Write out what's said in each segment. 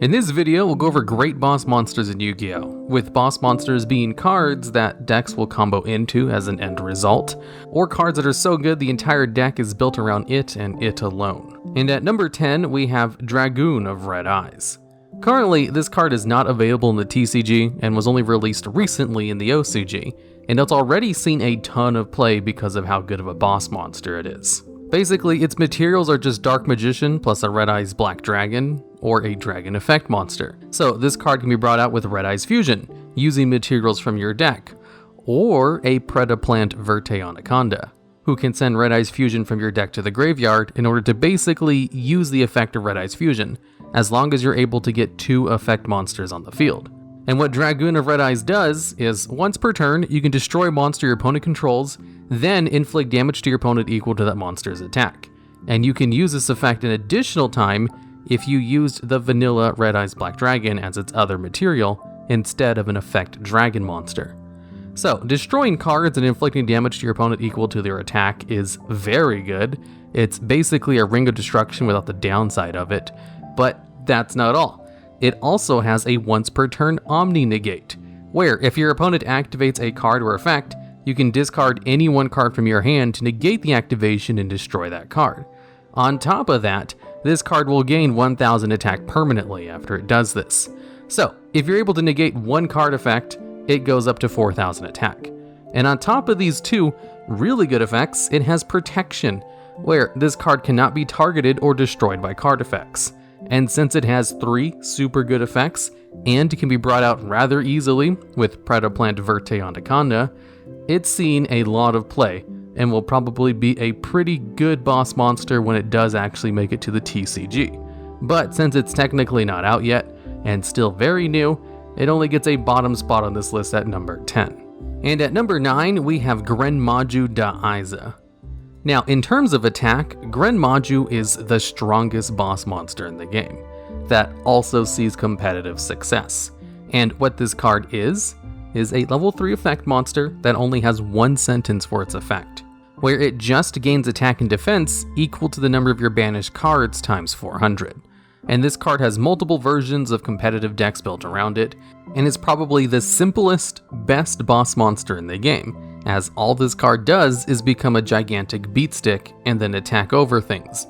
In this video, we'll go over great boss monsters in Yu-Gi-Oh!, with boss monsters being cards that decks will combo into as an end result, or cards that are so good the entire deck is built around it and it alone. And at number 10, we have Dragoon of Redeyes. Currently, this card is not available in the TCG and was only released recently in the OCG, and it's already seen a ton of play because of how good of a boss monster it is. Basically, its materials are just Dark Magician plus a Redeyes Black Dragon, or a Dragon Effect monster. So this card can be brought out with Redeyes Fusion, using materials from your deck, or a Predaplant Verte Anaconda, who can send Redeyes Fusion from your deck to the graveyard in order to basically use the effect of Redeyes Fusion, as long as you're able to get 2 effect monsters on the field. And what Dragoon of Redeyes does is, once per turn, you can destroy a monster your opponent controls, then inflict damage to your opponent equal to that monster's attack. And you can use this effect an additional time if you used the vanilla Redeyes Black Dragon as its other material, instead of an effect dragon monster. So, destroying cards and inflicting damage to your opponent equal to their attack is very good. It's basically a Ring of Destruction without the downside of it, but that's not all. It also has a once per turn Omni Negate, where if your opponent activates a card or effect, you can discard any one card from your hand to negate the activation and destroy that card. On top of that, this card will gain 1000 attack permanently after it does this. So, if you're able to negate one card effect, it goes up to 4000 attack. And on top of these 2 really good effects, it has Protection, where this card cannot be targeted or destroyed by card effects. And since it has 3 super good effects, and can be brought out rather easily with Predaplant Verte Anaconda, it's seen a lot of play, and will probably be a pretty good boss monster when it does actually make it to the TCG. But since it's technically not out yet, and still very new, it only gets a bottom spot on this list at number 10. And at number 9, we have Gren Maju da Eiza. Now, in terms of attack, Gren Maju is the strongest boss monster in the game, that also sees competitive success. And what this card is a level 3 effect monster that only has 1 sentence for its effect, where it just gains attack and defense equal to the number of your banished cards times 400. And this card has multiple versions of competitive decks built around it, and is probably the simplest, best boss monster in the game, as all this card does is become a gigantic beat stick and then attack over things.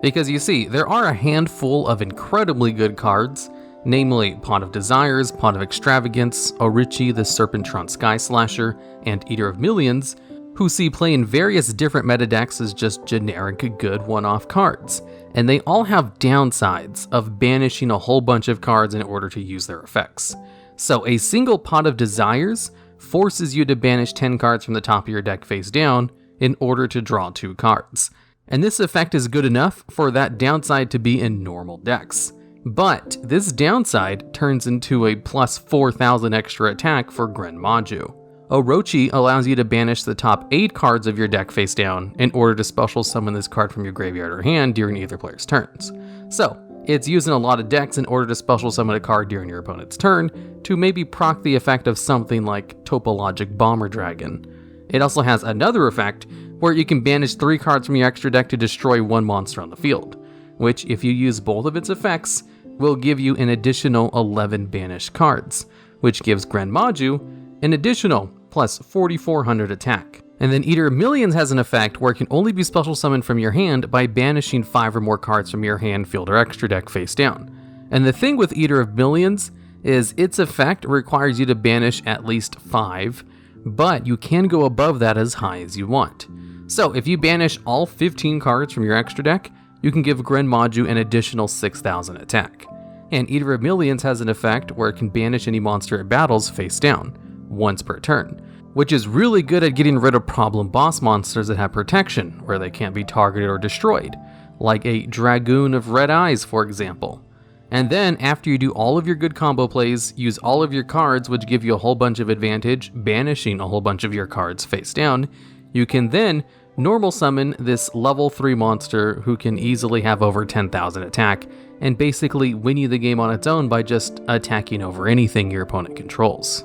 Because you see, there are a handful of incredibly good cards, namely Pot of Desires, Pot of Extravagance, Orichi the Serpentron Sky Slasher, and Eater of Millions, who see play in various different meta decks as just generic good one-off cards, and they all have downsides of banishing a whole bunch of cards in order to use their effects. So a single Pot of Desires forces you to banish 10 cards from the top of your deck face down in order to draw 2 cards. And this effect is good enough for that downside to be in normal decks. But this downside turns into a plus 4000 extra attack for Gren Maju. Orochi allows you to banish the top 8 cards of your deck face down in order to special summon this card from your graveyard or hand during either player's turns. So, it's used in a lot of decks in order to special summon a card during your opponent's turn to maybe proc the effect of something like Topologic Bomber Dragon. It also has another effect where you can banish 3 cards from your extra deck to destroy 1 monster on the field, which if you use both of its effects, will give you an additional 11 banished cards, which gives Gren Maju an additional plus 4400 attack. And then Eater of Millions has an effect where it can only be special summoned from your hand by banishing 5 or more cards from your hand, field, or extra deck face down. And the thing with Eater of Millions is its effect requires you to banish at least 5, but you can go above that as high as you want. So if you banish all 15 cards from your extra deck, you can give Gren Maju an additional 6000 attack. And Eater of Millions has an effect where it can banish any monster it battles face down, once per turn, which is really good at getting rid of problem boss monsters that have protection, where they can't be targeted or destroyed, like a Dragoon of Redeyes, for example. And then, after you do all of your good combo plays, use all of your cards, which give you a whole bunch of advantage, banishing a whole bunch of your cards face down, you can then normal summon this level 3 monster who can easily have over 10,000 attack, and basically win you the game on its own by just attacking over anything your opponent controls.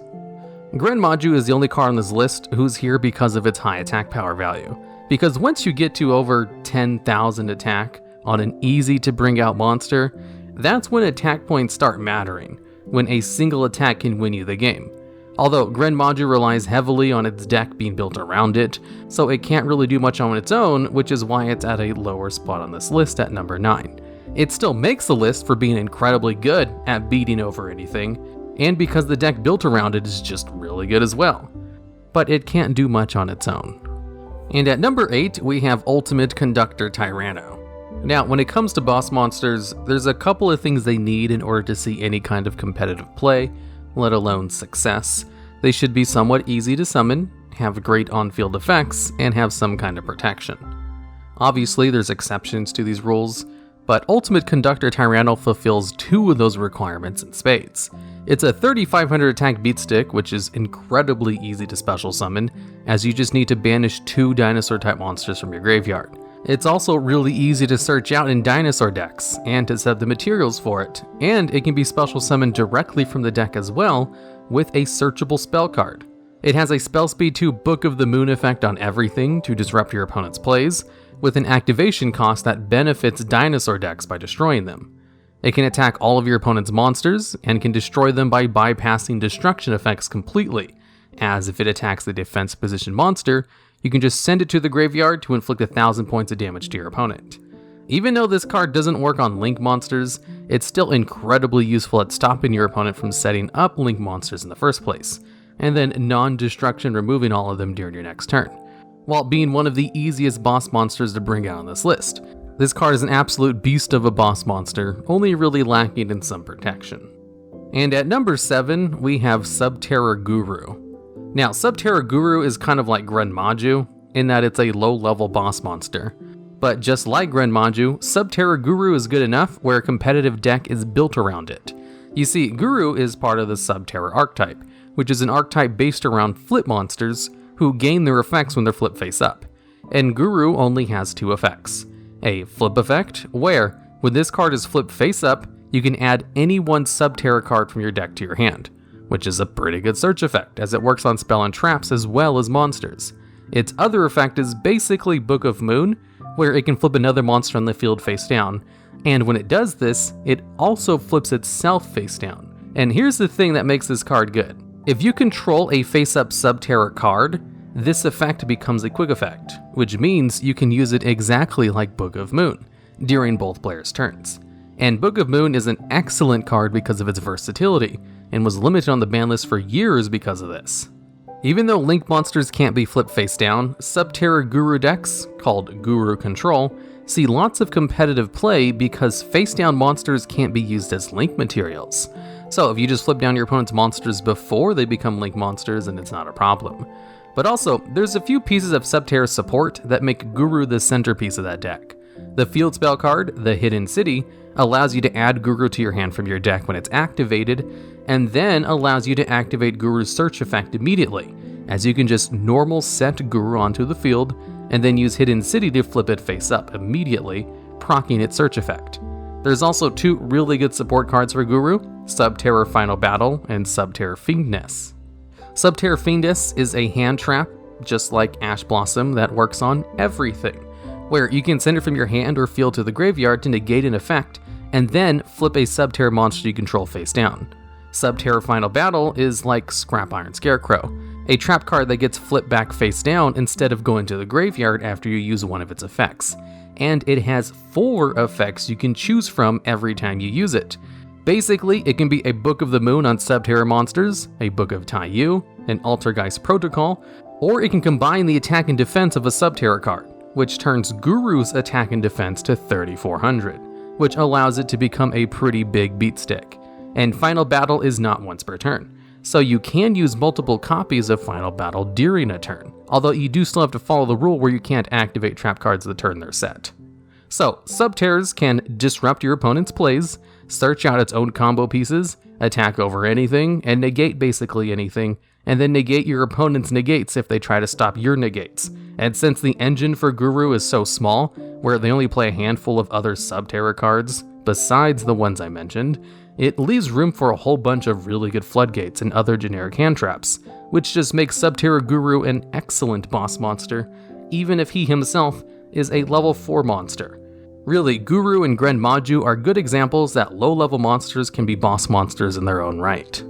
Gren Maju is the only card on this list who's here because of its high attack power value, because once you get to over 10,000 attack on an easy to bring out monster, That's when attack points start mattering, when a single attack can win you the game. Although Gren Maju relies heavily on its deck being built around it, so it can't really do much on its own, which is why it's at a lower spot on this list at number 9. It still makes the list for being incredibly good at beating over anything, and because the deck built around it is just really good as well. But it can't do much on its own. And at number 8, we have Ultimate Conductor Tyranno. Now, when it comes to boss monsters, there's a couple of things they need in order to see any kind of competitive play, let alone success. They should be somewhat easy to summon, have great on-field effects, and have some kind of protection. Obviously, there's exceptions to these rules, but Ultimate Conductor Tyranno fulfills 2 of those requirements in spades. It's a 3500 attack beatstick, which is incredibly easy to special summon, as you just need to banish 2 dinosaur-type monsters from your graveyard. It's also really easy to search out in dinosaur decks, and to set the materials for it, and it can be special summoned directly from the deck as well, with a searchable spell card. It has a spell speed 2 Book of the Moon effect on everything to disrupt your opponent's plays, with an activation cost that benefits dinosaur decks by destroying them. It can attack all of your opponent's monsters, and can destroy them by bypassing destruction effects completely, as if it attacks the defense position monster, you can just send it to the graveyard to inflict 1000 points of damage to your opponent. Even though this card doesn't work on link monsters, it's still incredibly useful at stopping your opponent from setting up link monsters in the first place, and then non-destruction removing all of them during your next turn, while being one of the easiest boss monsters to bring out on this list. This card is an absolute beast of a boss monster, only really lacking in some protection. And at number 7, we have Subterra Guru. Now, Subterra Guru is kind of like Gren Maju, in that it's a low-level boss monster. But just like Gren Maju, Subterra Guru is good enough where a competitive deck is built around it. You see, Guru is part of the Subterra archetype, which is an archetype based around flip monsters who gain their effects when they're flipped face up. And Guru only has 2 effects. A flip effect, where, when this card is flipped face up, you can add any one Subterra card from your deck to your hand, which is a pretty good search effect, as it works on spell and traps as well as monsters. Its other effect is basically Book of Moon, where it can flip another monster on the field face down, and when it does this, it also flips itself face down. And here's the thing that makes this card good. If you control a face-up Subterra card, this effect becomes a quick effect, which means you can use it exactly like Book of Moon, during both players' turns. And Book of Moon is an excellent card because of its versatility, and was limited on the ban list for years because of this. Even though link monsters can't be flipped face down, Subterra Guru decks, called Guru Control, see lots of competitive play because face down monsters can't be used as link materials. So if you just flip down your opponent's monsters before they become link monsters, then it's not a problem. But also, there's a few pieces of Subterra support that make Guru the centerpiece of that deck. The field spell card, the Hidden City, allows you to add Guru to your hand from your deck when it's activated, and then allows you to activate Guru's search effect immediately, as you can just normal set Guru onto the field, and then use Hidden City to flip it face up immediately, proccing its search effect. There's also 2 really good support cards for Guru, Subterra Final Battle and Subterra Fiendess. Subterra Fiendess is a hand trap, just like Ash Blossom, that works on everything, where you can send it from your hand or field to the graveyard to negate an effect, and then flip a Subterra monster you control face down. Subterra Final Battle is like Scrap Iron Scarecrow, a trap card that gets flipped back face down instead of going to the graveyard after you use one of its effects. And it has 4 effects you can choose from every time you use it. Basically, it can be a Book of the Moon on Subterra monsters, a Book of Taiyu, an Altergeist Protocol, or it can combine the attack and defense of a Subterra card, which turns Guru's attack and defense to 3400, which allows it to become a pretty big beatstick. And Final Battle is not once per turn, so you can use multiple copies of Final Battle during a turn, although you do still have to follow the rule where you can't activate trap cards the turn they're set. So, Subterras can disrupt your opponent's plays, search out its own combo pieces, attack over anything, and negate basically anything, and then negate your opponent's negates if they try to stop your negates. And since the engine for Guru is so small, where they only play a handful of other Subterra cards, besides the ones I mentioned, it leaves room for a whole bunch of really good floodgates and other generic hand traps, which just makes Subterra Guru an excellent boss monster, even if he himself is a level 4 monster. Really, Guru and Gren Maju are good examples that low-level monsters can be boss monsters in their own right.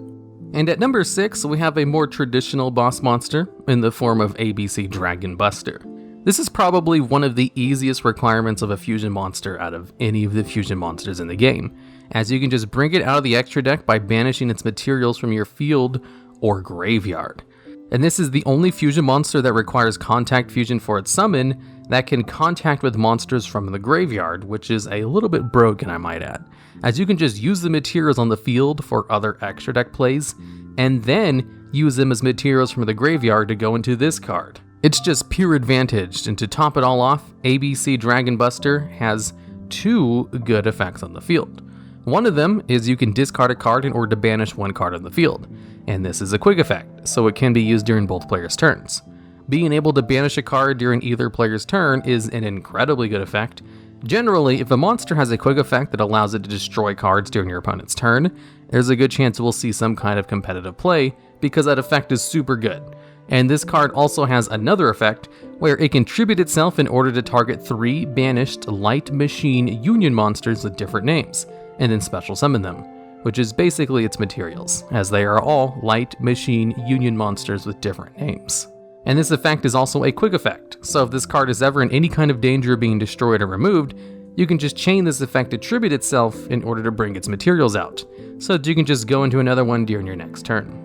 And at number 6, we have a more traditional boss monster in the form of ABC Dragon Buster. This is probably one of the easiest requirements of a fusion monster out of any of the fusion monsters in the game, as you can just bring it out of the extra deck by banishing its materials from your field or graveyard. And this is the only fusion monster that requires contact fusion for its summon that can contact with monsters from the graveyard, which is a little bit broken, I might add, as you can just use the materials on the field for other extra deck plays, and then use them as materials from the graveyard to go into this card. It's just pure advantage, and to top it all off, ABC Dragon Buster has 2 good effects on the field. One of them is you can discard a card in order to banish one card on the field, and this is a quick effect, so it can be used during both players' turns. Being able to banish a card during either player's turn is an incredibly good effect. Generally, if a monster has a quick effect that allows it to destroy cards during your opponent's turn, there's a good chance we'll see some kind of competitive play because that effect is super good. And this card also has another effect where it can tribute itself in order to target 3 banished light machine union monsters with different names, and then special summon them, which is basically its materials, as they are all light machine union monsters with different names. And this effect is also a quick effect, so if this card is ever in any kind of danger of being destroyed or removed, you can just chain this effect to tribute itself in order to bring its materials out, so that you can just go into another one during your next turn.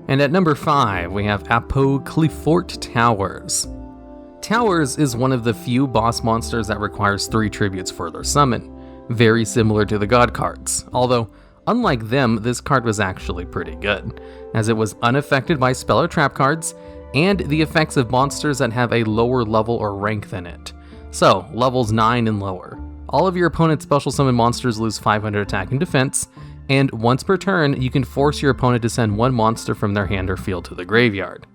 And at number 5, we have Apoqliphort Towers. Towers is one of the few boss monsters that requires 3 tributes for their summon, very similar to the god cards, although unlike them, this card was actually pretty good, as it was unaffected by spell or trap cards, and the effects of monsters that have a lower level or rank than it. So, levels 9 and lower. All of your opponent's special summon monsters lose 500 attack and defense, and once per turn, you can force your opponent to send 1 monster from their hand or field to the graveyard.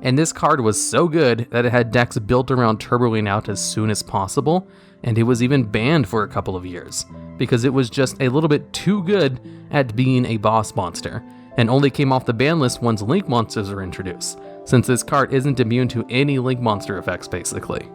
And this card was so good that it had decks built around turboing out as soon as possible, and it was even banned for a couple of years, because it was just a little bit too good at being a boss monster, and only came off the ban list once Link monsters are introduced, since this card isn't immune to any Link monster effects basically.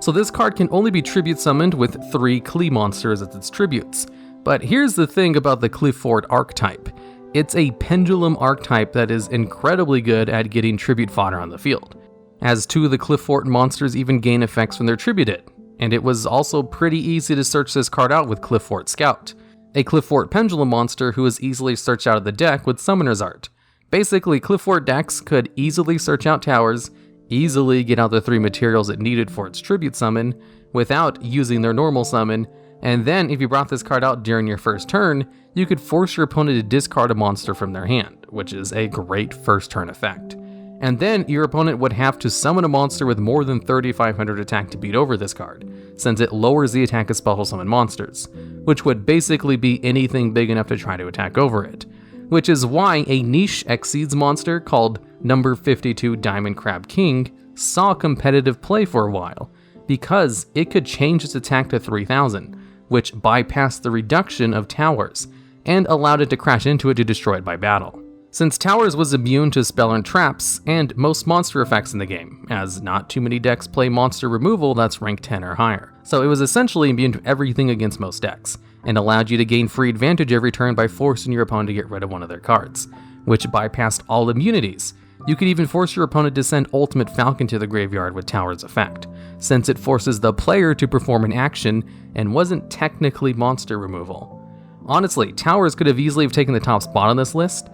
So this card can only be tribute summoned with 3 Klee monsters as its tributes. But here's the thing about the Apoqliphort archetype. It's a pendulum archetype that is incredibly good at getting tribute fodder on the field, as 2 of the Apoqliphort monsters even gain effects when they're tributed, and it was also pretty easy to search this card out with Apoqliphort Scout, a Apoqliphort pendulum monster who is easily searched out of the deck with Summoner's Art. Basically, Apoqliphort decks could easily search out towers, easily get out the 3 materials it needed for its tribute summon, without using their normal summon, and then if you brought this card out during your first turn, you could force your opponent to discard a monster from their hand, which is a great first turn effect. And then your opponent would have to summon a monster with more than 3,500 attack to beat over this card, since it lowers the attack of special summon monsters, which would basically be anything big enough to try to attack over it. Which is why a niche Exceeds monster called number 52 Diamond Crab King saw competitive play for a while, because it could change its attack to 3,000, which bypassed the reduction of towers, and allowed it to crash into it to destroy it by battle. Since towers was immune to spell and traps, and most monster effects in the game, as not too many decks play monster removal that's rank 10 or higher. So it was essentially immune to everything against most decks, and allowed you to gain free advantage every turn by forcing your opponent to get rid of one of their cards, which bypassed all immunities. You could even force your opponent to send Ultimate Falcon to the graveyard with Tower's effect, since it forces the player to perform an action and wasn't technically monster removal. Honestly, Towers could have easily taken the top spot on this list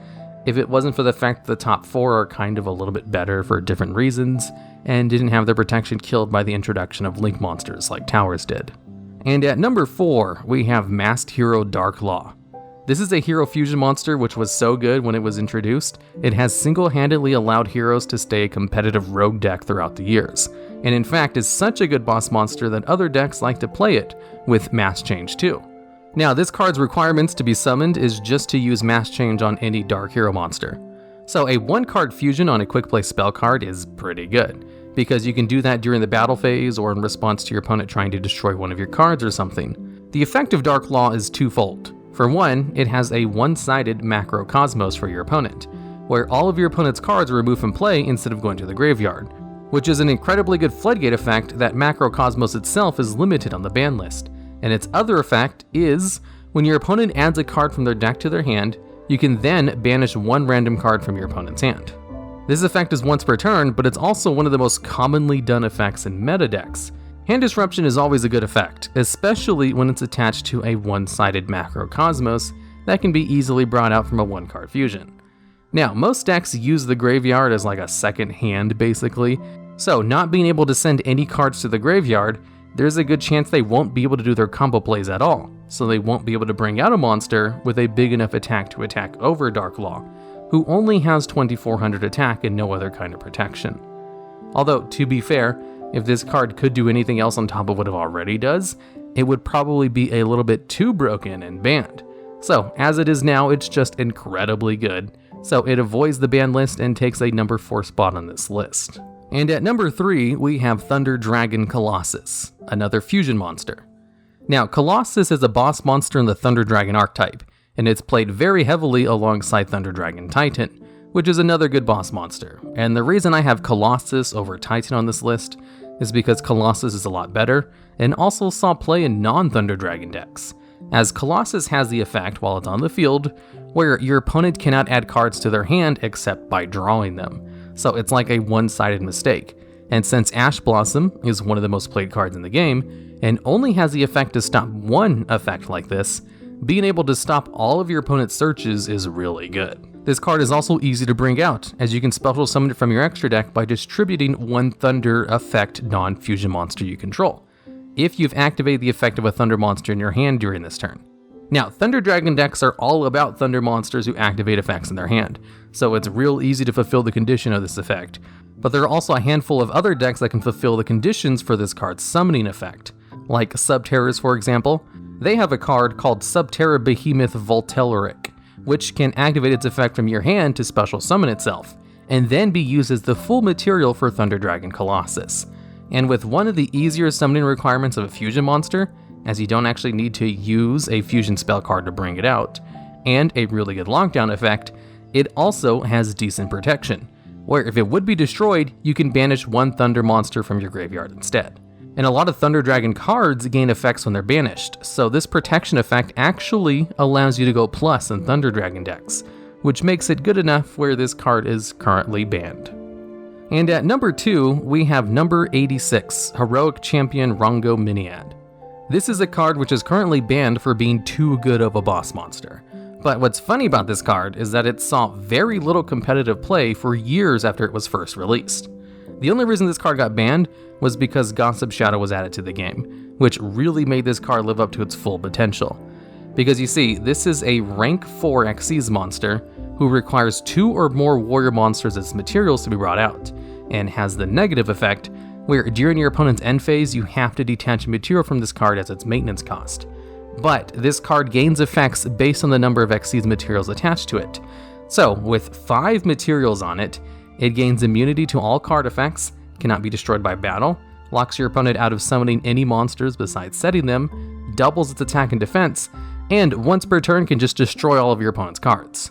if it wasn't for the fact that the top 4 are kind of a little bit better for different reasons and didn't have their protection killed by the introduction of Link monsters like Towers did. And at number 4, we have Masked Hero Dark Law. This is a hero fusion monster which was so good when it was introduced, it has single-handedly allowed heroes to stay a competitive rogue deck throughout the years, and in fact is such a good boss monster that other decks like to play it with Mass Change too. Now this card's requirements to be summoned is just to use Mass Change on any dark hero monster. So a 1-card fusion on a quick play spell card is pretty good, because you can do that during the battle phase or in response to your opponent trying to destroy one of your cards or something. The effect of Dark Law is twofold. For one, it has a one-sided Macrocosmos for your opponent, where all of your opponent's cards are removed from play instead of going to the graveyard, which is an incredibly good floodgate effect that Macrocosmos itself is limited on the ban list, And its other effect is, when your opponent adds a card from their deck to their hand, you can then banish one random card from your opponent's hand. This effect is once per turn, but it's also one of the most commonly done effects in meta decks. Hand Disruption is always a good effect, especially when it's attached to a one-sided Macrocosmos that can be easily brought out from a one-card fusion. Now, most decks use the graveyard as like a second hand basically, so not being able to send any cards to the graveyard, there's a good chance they won't be able to do their combo plays at all, so they won't be able to bring out a monster with a big enough attack to attack over Darklaw, who only has 2400 attack and no other kind of protection. Although, to be fair, if this card could do anything else on top of what it already does, it would probably be a little bit too broken and banned. So, as it is now, it's just incredibly good, so it avoids the ban list and takes a number 4 spot on this list. And at number 3, we have Thunder Dragon Colossus, another fusion monster. Now, Colossus is a boss monster in the Thunder Dragon archetype, and it's played very heavily alongside Thunder Dragon Titan, which is another good boss monster. And the reason I have Colossus over Titan on this list is because Colossus is a lot better, and also saw play in non-Thunder Dragon decks, as Colossus has the effect while it's on the field, where your opponent cannot add cards to their hand except by drawing them, so it's like a one-sided mistake. And since Ash Blossom is one of the most played cards in the game, and only has the effect to stop one effect like this, being able to stop all of your opponent's searches is really good. This card is also easy to bring out, as you can special summon it from your extra deck by distributing one Thunder effect non-fusion monster you control, if you've activated the effect of a Thunder monster in your hand during this turn. Now, Thunder Dragon decks are all about Thunder monsters who activate effects in their hand, so it's real easy to fulfill the condition of this effect, but there are also a handful of other decks that can fulfill the conditions for this card's summoning effect, like Subterras for example. They have a card called Subterra Behemoth Voltelleric, which can activate its effect from your hand to special summon itself, and then be used as the full material for Thunder Dragon Colossus. And with one of the easier summoning requirements of a fusion monster, as you don't actually need to use a fusion spell card to bring it out, and a really good lockdown effect, it also has decent protection, where if it would be destroyed, you can banish one Thunder monster from your graveyard instead. And a lot of Thunder Dragon cards gain effects when they're banished, so this protection effect actually allows you to go plus in Thunder Dragon decks, which makes it good enough where this card is currently banned. And at number 2, we have number 86, Heroic Champion Rhongomyniad. This is a card which is currently banned for being too good of a boss monster. But what's funny about this card is that it saw very little competitive play for years after it was first released. The only reason this card got banned was because Gossip Shadow was added to the game, which really made this card live up to its full potential. Because you see, this is a rank 4 Xyz monster who requires 2 or more warrior monsters as materials to be brought out, and has the negative effect where during your opponent's end phase you have to detach material from this card as its maintenance cost. But this card gains effects based on the number of Xyz materials attached to it. So with 5 materials on it, it gains immunity to all card effects, cannot be destroyed by battle, locks your opponent out of summoning any monsters besides setting them, doubles its attack and defense, and once per turn can just destroy all of your opponent's cards.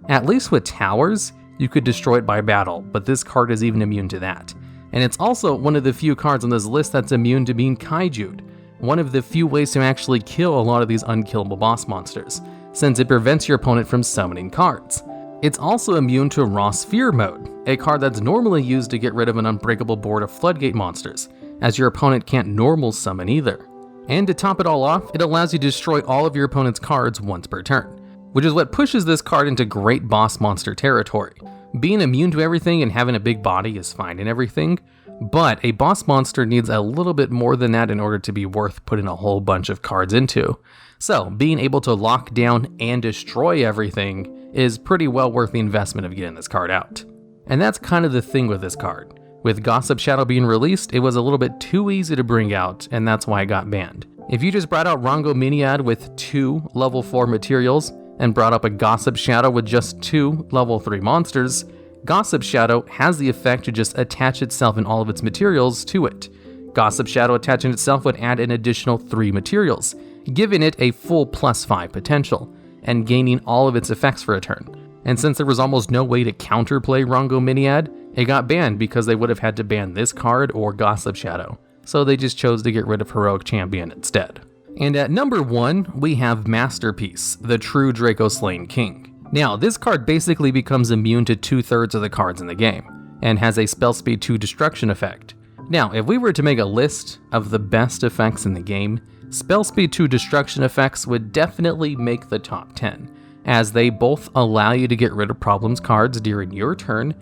At least with towers, you could destroy it by battle, but this card is even immune to that. And it's also one of the few cards on this list that's immune to being kaiju'd, one of the few ways to actually kill a lot of these unkillable boss monsters, since it prevents your opponent from summoning cards. It's also immune to Raw Sphere mode, a card that's normally used to get rid of an unbreakable board of floodgate monsters, as your opponent can't normal summon either. And to top it all off, it allows you to destroy all of your opponent's cards once per turn, which is what pushes this card into great boss monster territory. Being immune to everything and having a big body is fine and everything, but a boss monster needs a little bit more than that in order to be worth putting a whole bunch of cards into. So being able to lock down and destroy everything is pretty well worth the investment of getting this card out. And that's kind of the thing with this card. With Gossip Shadow being released, it was a little bit too easy to bring out, and that's why it got banned. If you just brought out Rhongomyniad with 2 level 4 materials, and brought up a Gossip Shadow with just 2 level 3 monsters, Gossip Shadow has the effect to just attach itself and all of its materials to it. Gossip Shadow attaching itself would add an additional 3 materials, giving it a full +5 potential, and gaining all of its effects for a turn. And since there was almost no way to counterplay Rhongomyniad, it got banned because they would have had to ban this card or Gossip Shadow, so they just chose to get rid of Heroic Champion instead. And at number 1, we have Masterpiece, the true Draco Slain King. Now, this card basically becomes immune to 2/3 of the cards in the game, and has a spell speed 2 destruction effect. Now, if we were to make a list of the best effects in the game, spell speed 2 destruction effects would definitely make the top 10, as they both allow you to get rid of problems cards during your turn,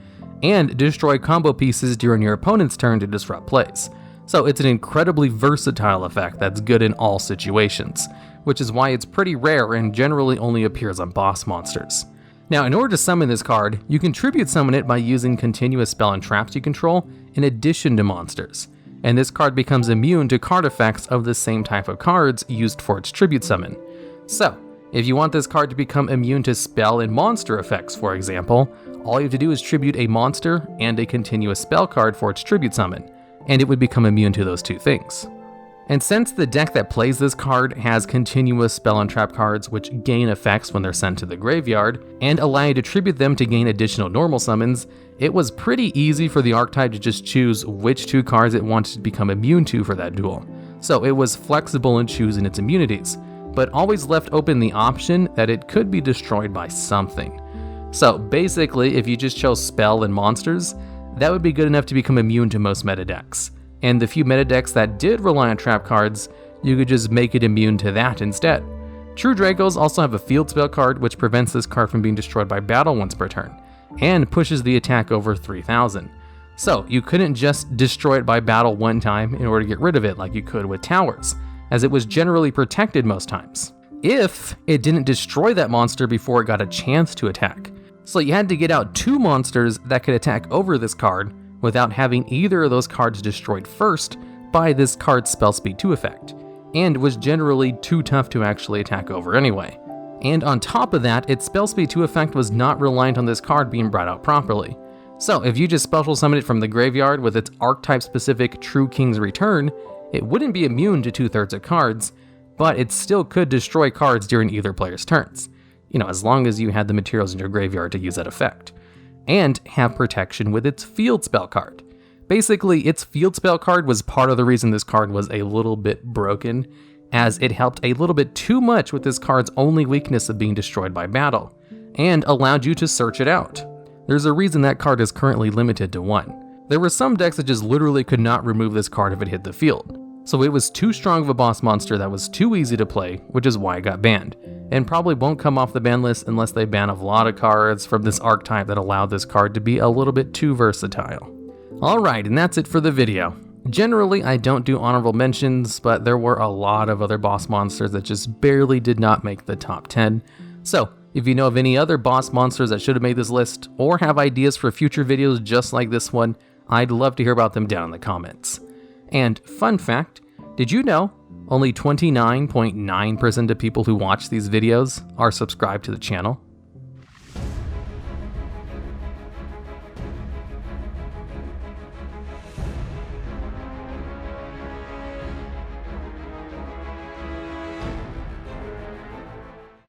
and destroy combo pieces during your opponent's turn to disrupt plays. So it's an incredibly versatile effect that's good in all situations, which is why it's pretty rare and generally only appears on boss monsters. Now, in order to summon this card, you can tribute summon it by using continuous spell and traps you control in addition to monsters, and this card becomes immune to card effects of the same type of cards used for its tribute summon. So, if you want this card to become immune to spell and monster effects, for example, all you have to do is tribute a monster and a continuous spell card for its tribute summon, and it would become immune to those two things. And since the deck that plays this card has continuous spell and trap cards which gain effects when they're sent to the graveyard, and allow you to tribute them to gain additional normal summons, it was pretty easy for the archetype to just choose which 2 cards it wanted to become immune to for that duel. So it was flexible in choosing its immunities, but always left open the option that it could be destroyed by something. So basically, if you just chose spell and monsters, that would be good enough to become immune to most meta decks. And the few meta decks that did rely on trap cards, you could just make it immune to that instead. True Dracos also have a field spell card which prevents this card from being destroyed by battle once per turn, and pushes the attack over 3,000. So you couldn't just destroy it by battle one time in order to get rid of it like you could with towers, as it was generally protected most times, if it didn't destroy that monster before it got a chance to attack. So you had to get out 2 monsters that could attack over this card without having either of those cards destroyed first by this card's spell speed 2 effect, and was generally too tough to actually attack over anyway. And on top of that, its spell speed 2 effect was not reliant on this card being brought out properly. So if you just special summon it from the graveyard with its archetype specific True King's Return, it wouldn't be immune to 2/3 of cards, but it still could destroy cards during either player's turns, as long as you had the materials in your graveyard to use that effect, and have protection with its field spell card. Basically, its field spell card was part of the reason this card was a little bit broken, as it helped a little bit too much with this card's only weakness of being destroyed by battle, and allowed you to search it out. There's a reason that card is currently limited to 1. There were some decks that just literally could not remove this card if it hit the field. So it was too strong of a boss monster that was too easy to play, which is why it got banned, and probably won't come off the ban list unless they ban a lot of cards from this archetype that allowed this card to be a little bit too versatile. Alright, and that's it for the video. Generally, I don't do honorable mentions, but there were a lot of other boss monsters that just barely did not make the top 10. So, if you know of any other boss monsters that should have made this list, or have ideas for future videos just like this one, I'd love to hear about them down in the comments. And fun fact, did you know only 29.9% of people who watch these videos are subscribed to the channel?